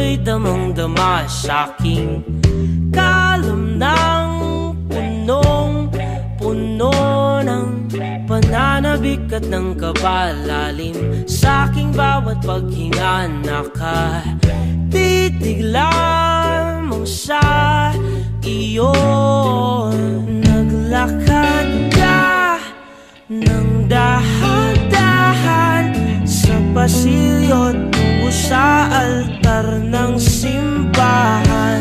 ako'y damang-dama sa'king kalam ng punong-puno ng pananabik at ng kabalalim. Sa'king bawat paghinga nakatitig lamang sa iyo. Naglakad ka ng dahan-dahan sa pasilyo tungo sa altar ng simbahan.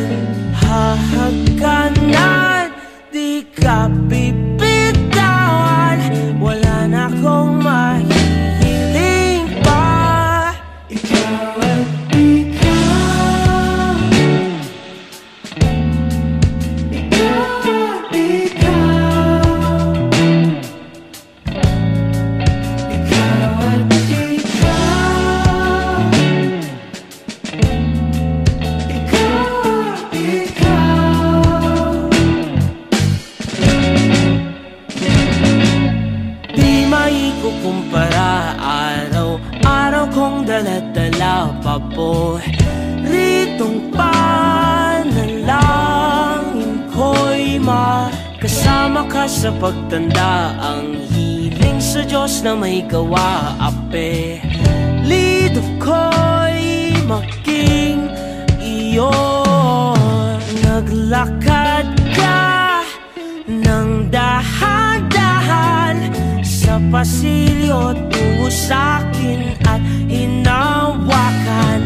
Hahagkanan, di ka bibitawan, wala na akong mahihiling pa. Ikaw at ikaw, ikaw at ikaw, ikaw at ikaw, di maikukumpara, araw-araw kong dala-dala pa po ritong panalangin ko'y makasama ka sa pagtanda. Ang hiling sa Diyos na may gawa, apelido ko'y maging iyo. Naglakad ka ng dahan-dahan sa pasilyo tungo sa'kin at hinawakan